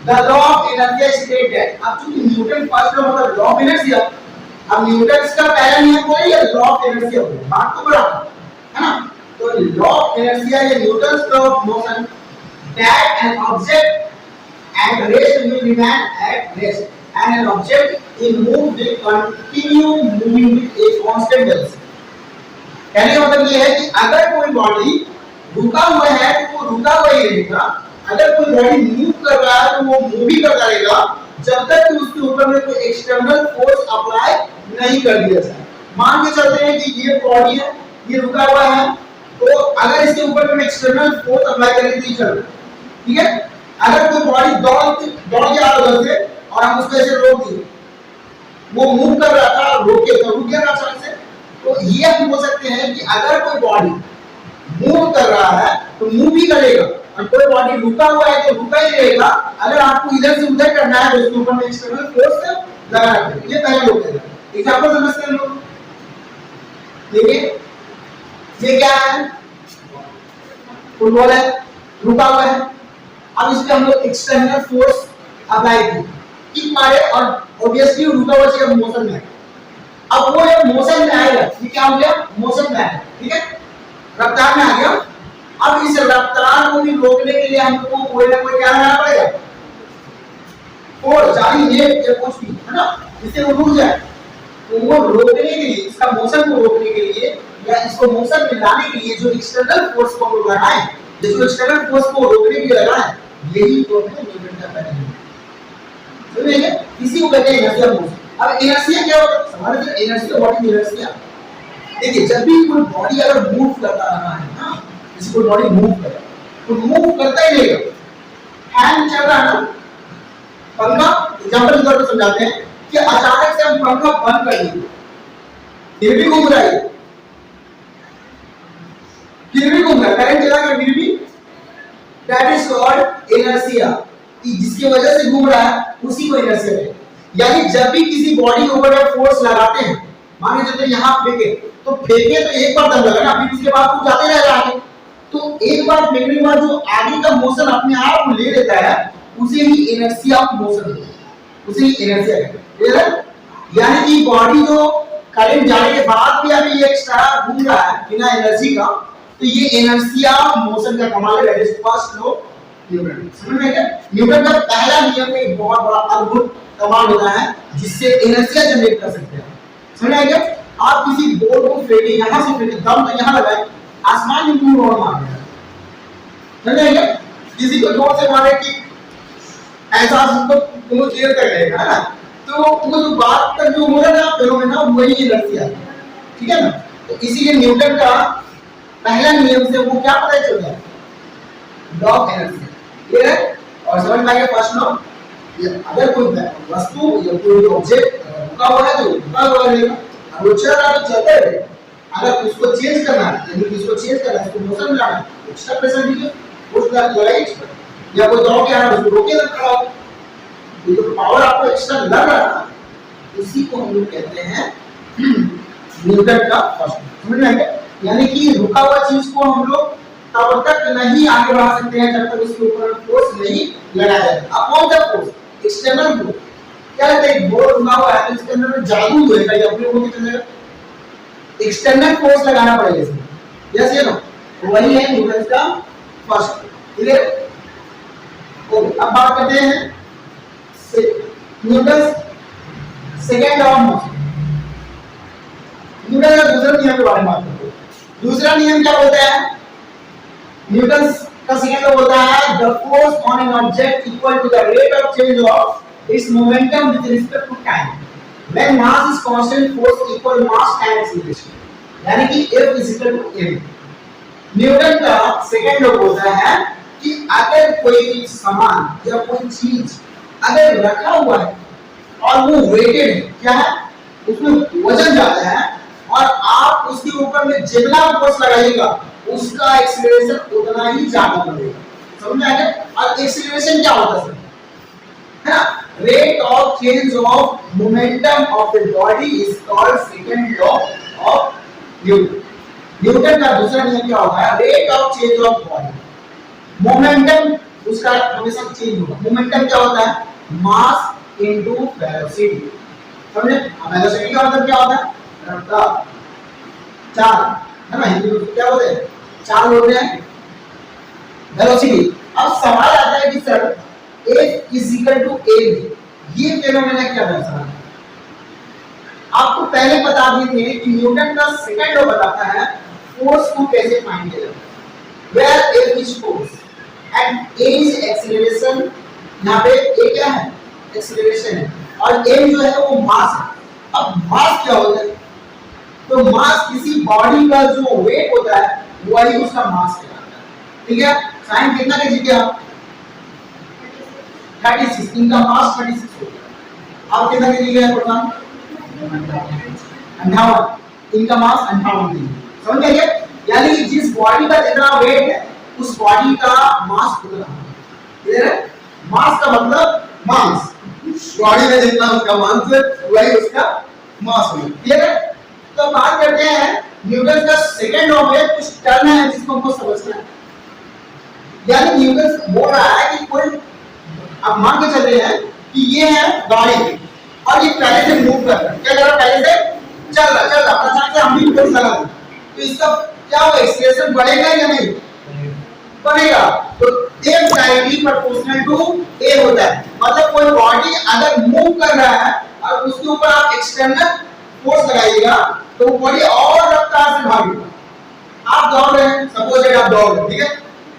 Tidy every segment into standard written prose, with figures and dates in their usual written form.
The law of inertia states that अब चूंकि Newton first law मतलब लॉ ऑफ इनर्शिया, अब न्यूटन का पहला नियम कोई है लॉ ऑफ इनर्शिया हो, बात तो बराबर है ना। तो लॉ ऑफ इनर्शिया या Newton's law of motion that an object at rest will remain at rest and an object in move will continue moving with a constant velocity। कहने का मतलब ये है कि अगर कोई बॉडी रुका हुआ है तो वो रुका हुआ ही रहेगा, अगर कोई बॉडी मूव कर रहा है तो वो मूव ही करता रहेगा जब तक कि उसके ऊपर में कोई एक्सटर्नल फोर्स अप्लाई नहीं कर दिया जाए। मान के चलते हैं कि ये बॉडी है, ये रुका हुआ है, तो अगर इसके ऊपर में एक्सटर्नल फोर्स अप्लाई करके नहीं चल रहा, ठीक है। अगर कोई बॉडी दौड़ के आ रहा है और हम उसको ऐसे रोक दिए, वो मूव कर रहा था रोके तो रुक गया ना अचानक से, तो ये हम बोल सकते हैं कि अगर कोई बॉडी मूव कर रहा है तो मूव ही करेगा, और कोई बॉडी रुका हुआ है तो रुका ही रहेगा। अगर आपको इधर से उधर करना है तो उसके ऊपर में एक्सटर्नल फोर्स लगाना पड़ेगा। ये पहला लोग कहते हैं। एग्जांपल समझते हैं लोग, देखिए ये क्या है, फुटबॉल है, रुका हुआ है, अब इस पे हम लोग एक्सटर्नल फोर्स अप्लाई की, किक मारे और ऑब्वियसली रुका हुआ चीज मोशन में है। अब वो जब मोशन में आएगा, ये क्या हो गया, मोशन में आएगा, ठीक है, रफ्तार में आ गया। अब इस रफ्तार को भी रोकने के लिए हमको कोई ना कोई क्या करना पड़ेगा, फोर्स जारी नेट या कुछ भी, है ना, जिससे वो रुक जाए। तो वो रोकने के लिए, इसका मोशन को रोकने के लिए या इसको मोशन में लाने के लिए जो एक्सटर्नल फोर्स को हम लगाएं, जिसको एक्सटर्नल फोर्स को रोकने के लिए लगाएं, यही तो है न्यूटन का पहला नियम। समझे? इसी को कहते हैं इनर्शिया फोर्स। अब इनर्शिया क्या होता है, हमारे जो इनर्शिया बॉडी इनर्शिया, देखिए जब भी कोई बॉडी अगर मूव करता रहा है ना, जैसे कोई बॉडी मूव कर रहा है तो मूव करता ही रहेगा। फैन चल रहा है ना, पंखा, एग्जांपल के तौर पर समझाते हैं कि अचानक से हम पंखा बंद कर देंगे, फिर भी घूम रहा है, फिर भी घूम रहा है, करंट चला गया फिर भी, दैट इज कॉल्ड इनर्शिया। जिसकी वजह से घूम रहा है उसी को इनर्शिया कहते हैं। यानी जब भी किसी बॉडी के ऊपर फोर्स लगाते हैं, मान लीजिए तो यहाँ फेंके तो फेंके तो एक बार दम लगा ना, फिर उसके बाद वो जाते रहेगा आगे, तो एक बार फेंकने के बाद जो आगे का मोशन अपने आप ले लेता है उसे ही इनर्शिया ऑफ मोशन कहते हैं, उसे ही इनर्शिया कहते हैं। यानी कि बॉडी जो करंट जाने के बाद भी अभी ये एक्स्ट्रा घूम रहा है बिना एनर्जी का, तो ये इनर्शिया मोशन का कमाल है, that is first law Newton. समझ में क्या, न्यूटन का पहला नियम में एक बहुत बड़ा अद्भुत कमाल होता है जिससे इनर्शिया जनरेट कर सकते हैं। समझ में क्या, आप किसी बॉल को फेंके, यहां से फेंके, दम तो यहां लगाए, आसमान में दूर और मार दिया, समझ में क्या, किसी को जोर से मारे कि ऐसा उसको वो क्लियर कर लेगा, है ना, तो वो जो बात तक जो हो रहा है ना फिनोमेना, वही इनर्शिया, ठीक है ना। तो इसीलिए न्यूटन का पहला नियम से वो क्या पता चलता है, लॉ ऑफ इनर्शिया। क्लियर है, और समझ में आ गया फर्स्ट लॉ। अगर कोई वस्तु या कोई ऑब्जेक्ट रुका हुआ है तो रुका हुआ रहेगा, और वो चल रहा है तो चलता रहेगा। अगर उसको चेंज करना है, यानी कि इसको चेंज करना है, इसको मोशन में लाना है, एक्स्ट्रा प्रेशर दीजिए, फोर्स लगाइए, या कोई दौड़ के आ रहा है उसको रोके ना खड़ा हो, ये जो पावर आपको एक्स्ट्रा लग रहा है उसी को हम लोग कहते हैं न्यूटन का फर्स्ट। समझ में आया, यानी कि रुका हुआ चीज को हम लोग तब तक नहीं आगे बढ़ा सकते हैं जब तक उसके ऊपर फोर्स नहीं लगाया जाए। Upon the force, external force, क्या कहते हैं, बोर्ड रुका हुआ है तो इसके अंदर जादू है, कहीं अपने को कितने जगह एक्सटर्नल फोर्स लगाना पड़ेगा इसमें, यस ये ना, वही है न्यूटन का फर्स्ट। Clear, okay. अब बात करते हैं Newton second law of motion. Newton का दूसरा नियम के बारे में बात करते हैं। दूसरा नियम क्या बोलता है, न्यूटन का सेकंड लॉ बोलता है the force on an object equal to the rate of change of its momentum with respect to time when mass is constant, force equal mass time acceleration, यानी कि F is equal to m। Newton का second law बोलता है कि अगर कोई सामान या कोई चीज अगर रखा हुआ है और वो वेटेड है, क्या है, उसमें वजन ज्यादा है, और आप उसके ऊपर में जितना फोर्स लगाइएगा उसका एक्सीलरेशन उतना ही ज्यादा बढ़ेगा। समझ में आया? और एक्सीलरेशन क्या होता है, है ना, rate of change of momentum of the body is called second law of Newton. Newton का दूसरा नियम क्या होता है, rate of change of body, momentum उसका हमेशा चेंज होगा। मोमेंटम क्या होता है? Mass into velocity. समझे? वेलोसिटी का मतलब क्या होता है? रफ्तार, चाल, है ना? हिंदी में क्या बोलते हैं? चाल बोलते हैं, वेलोसिटी। अब सवाल आता है कि sir F is equal to a, ये फेनोमेना क्या दर्शाता है? आपको पहले बता दिए थे कि न्यूटन का सेकंड लॉ बताता है फोर्स को कैसे फाइंड किया जाए। Where F is force and a is acceleration, यहाँ पे a क्या है? एक्सीलरेशन है, और m जो है वो मास है। अब मास क्या होता है? तो मास किसी बॉडी का जो वेट होता है वही उसका मास कहलाता है। ठीक है? साइन कितना के जीते आप? 36, इनका मास 36 हो गया। आप कितना के लिए गया प्रोग्राम? 58, इनका मास 58 है। समझ गए? यानी कि जिस बॉडी का जितना वेट है उस बॉडी का मास उतना है। क्लियर है? मास का मतलब मास, बॉडी में जितना उसका मास है वही उसका मास है। क्लियर है? तो बात करते हैं न्यूटन का सेकंड लॉ में कुछ टर्म है जिसको हमको समझना है। यानी न्यूटन बोल रहा है कि कोई, अब मान के चल रहे हैं कि ये है गाड़ी और ये पहले से मूव कर रहा है। क्या कर रहा है? पहले से चल रहा अचानक से हम भी फोर्स लगा दें तो इसका क्या होगा? एक्सीलरेशन बढ़ेगा या नहीं बढ़ेगा? तो F directly proportional to A होता है। मतलब कोई बॉडी अगर मूव कर रहा है और उसके ऊपर आप एक्सटर्नल फोर्स लगाइएगा तो वो बॉडी और रफ्तार से भागेगा। आप दौड़ रहे हैं, सपोज दैट आप दौड़ रहे हैं, ठीक है?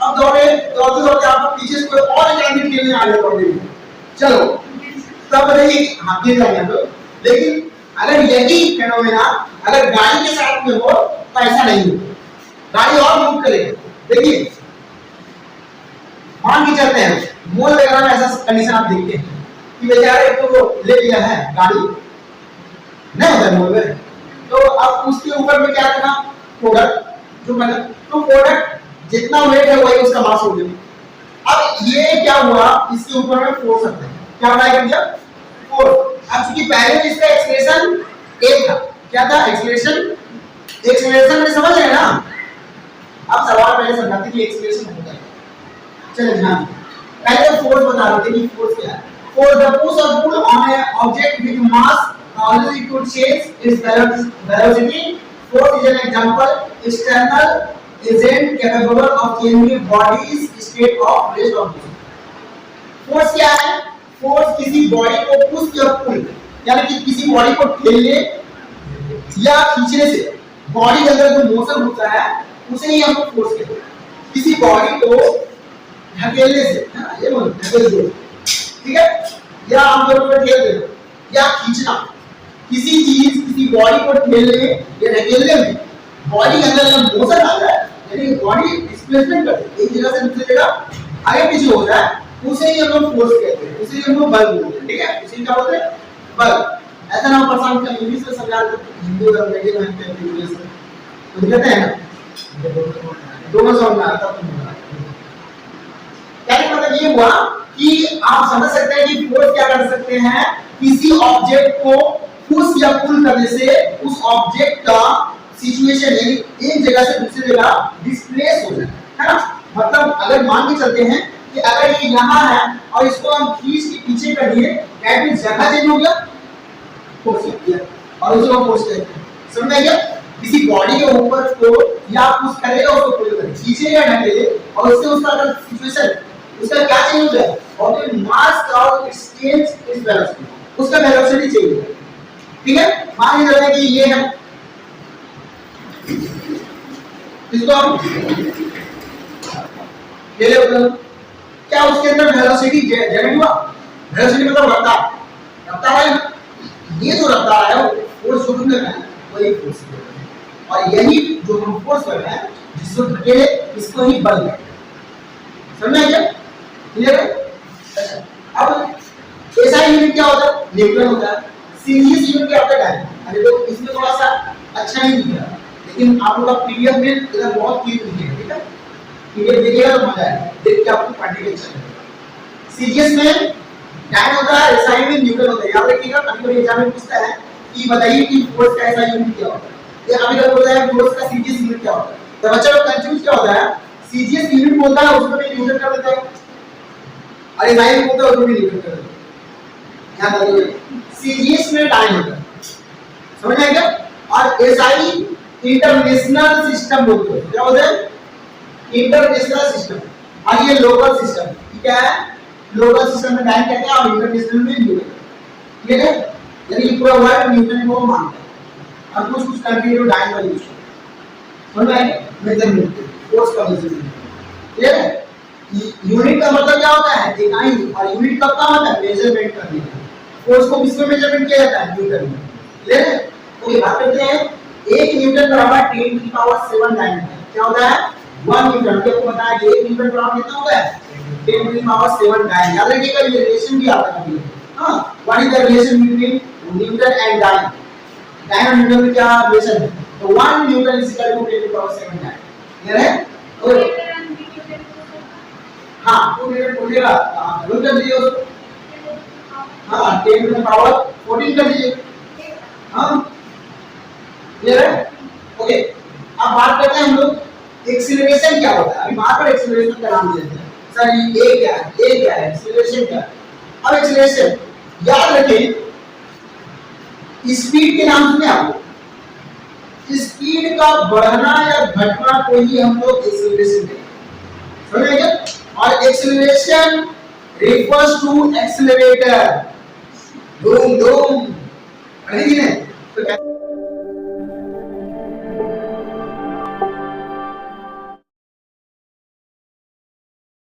अब दौड़ते दौड़ते आपको पीछे से कोई और एलिमेंट खेलने आ गया बॉडी में, चलो तब बताइए हाँ गिर जाएंगे तो। लेकिन अगर यही फेनोमेना अगर गाड़ी के साथ में हो तो ऐसा नहीं हो, गाड़ी और मूव करेगी। देखिए मान के चलते हैं मॉल वगैरह में ऐसा कंडीशन आप देखते हैं कि बेचारे तो ले लिया है गाड़ी, नहीं होता मॉल में, तो अब उसके ऊपर में क्या करना? प्रोडक्ट जो मतलब तो प्रोडक्ट जितना वेट है वही उसका मास हो गया। अब ये क्या हुआ? इसके ऊपर में फोर्स आता है, क्या अप्लाई कर दिया? फोर्स। अब चूंकि पहले तो इसका एक्सप्रेशन एक था, क्या था? एक्सप्रेशन में समझ रहे हैं ना? अब सवाल पहले समझाते कि एक्सप्रेशन होता है। चलिए ध्यान, पहले तो फोर्स बता रहे थे कि फोर्स क्या है। फोर्स द पुश और pull on a object with mass although it could change its velocity. Force is an example external agent capable of changing body's state of rest or motion. Force क्या है? Force किसी body को push या पुल, यानी कि किसी body को ठेलने या खींचने से बॉडी के अंदर जो मोशन होता है उसे ही हम फोर्स कहते हैं। किसी बॉडी को धकेलने से, ये बोलो धकेल दो, ठीक है? या आमतौर पर ठेल देना या खींचना, किसी चीज किसी बॉडी को ठेलने या धकेलने में बॉडी के अंदर जब मोशन आता है यानी बॉडी डिस्प्लेसमेंट करती है, एक जगह से दूसरी जगह आगे पीछे होता है, उसे ही हम लोग फोर्स कहते हैं, उसे ही हम लोग बल बोलते हैं। ठीक है? इसे क्या बोलते हैं? बल। ऐसा ना परेशान कर, इंग्लिश में समझा दो, हिंदी और अंग्रेजी में हम कहते हैं इंग्लिश में, तो कहते हैं ना दोनों समझ में आता है। क्या मतलब ये हुआ कि आप समझ सकते हैं कि फोर्स क्या कर सकते हैं? किसी ऑब्जेक्ट को पुश या पुल करने से उस ऑब्जेक्ट का सिचुएशन यानी एक जगह से दूसरी जगह डिस्प्लेस हो जाए, है ना? मतलब अगर मान के चलते हैं कि अगर ये यहाँ है और इसको हम खींच के पीछे कर दिए, दैट मींस जगह चेंज हो गया, फोर्स लग गया और उसे हम फोर्स कहते हैं। समझ में गया? किसी बॉडी के ऊपर को या पुश करेगा उसको पुल करेगा, खींचेगा ढकेले और उससे उसका अगर सिचुएशन उसका क्या चेंज हो जाए? और मास और इट्स चेंज इज वेलोसिटी, उसका वेलोसिटी चेंज हो जाए। ठीक है? मान लीजिए चलते हैं कि ये है, इसको हम ले ले उधर, क्या उसके अंदर वेलोसिटी जनरेट हुआ? वेलोसिटी मतलब रफ्तार, रफ्तार है। ये जो रफ्तार है वो फोर्स जो है वही फोर्स है, और यही जो हम फोर्स कर रहे हैं जिसको धकेले इसको ही बल कहते हैं। समझ क्या? क्लियर है? अब ऐसा यूनिट क्या होता है? न्यूटन होता है। सीरीज यूनिट क्या होता है? अरे तो इसमें थोड़ा सा अच्छा नहीं दिख रहा, लेकिन आप लोग का पीडीएफ में इधर बहुत क्लियर दिखेगा। ठीक है? पीडीएफ देखिएगा तो मजा आएगा, देख के आपको पढ़ने के अच्छा लगेगा। सीरीज में डायन होता है, एसआई में न्यूटन होता है। याद रखिएगा, कभी-कभी एग्जाम में पूछता है कि बताइए कि फोर्स का ऐसा यूनिट क्या होता है, या कभी कभी बोलता है फोर्स का सीजीएस यूनिट क्या होता है। तो बच्चा लोग कंफ्यूज क्या होता है? सीजीएस यूनिट बोलता है उसको भी न्यूटन कर देते हैं, और एसआई में होता है तो भी न्यूटन का ध्यान रखिए। सीजीएस में टाइम होता है, समझ आएगा। और एसआई इंटरनेशनल सिस्टम बोलते हैं, क्या बोलते हैं? International system. और ये लोकल सिस्टम, क्या है? लोकल सिस्टम में टाइम कहते हैं और इंटरनेशनल में न्यूटन, ठीक है। यानी कि पूरा वर्ल्ड न्यूटन को मानता है और कुछ कुछ कंट्री में टाइम का यूज करते हैं, समझ आएगा। मेजरमेंट, फोर्स का मेजरमेंट, ठीक है। यूनिट का मतलब क्या होता है? इकाई। और यूनिट कब का होता है? मेजरमेंट करने का। फोर्स को किसमें मेजरमेंट किया जाता है? न्यूटन में, ठीक है। ओके, बात करते हैं। 1 न्यूटन बराबर 10 की पावर 7 डायमीटर, क्या होता है? 1 न्यूटन। आपको पता है कि 1 न्यूटन बराबर कितना होता है? 10 की पावर 7 डायमीटर। याद रखिएगा, ये रिलेशन भी आता है कभी। हां, what is the relation between Newton and डायन? डायन और न्यूटन में क्या रिलेशन है? तो 1 न्यूटन इज इक्वल टू 10 की पावर 7 डायमीटर, क्लियर है? ओके, हाँ 2 न्यूटन बोलिएगा, रोल कर दीजिए उसको। हाँ 10 की पावर 14 कर दीजिए। हाँ क्लियर है? ओके, अब बात करते हैं हम लोग एक्सीलरेशन क्या होता है। अभी बात पर एक्सीलरेशन का नाम लेते हैं। सर ये क्या है? ये क्या है? एक्सीलरेशन क्या है? अब एक्सीलरेशन याद रखें, स्पीड के नाम सुने आपको? स्पीड का बढ़ना या घटना को ही हम लोग एक्सीलरेशन कहते हैं, समझेंगे। और एक्सीलरेशन refers to accelerator, धूम धूम, पढ़ेंगे ना? तो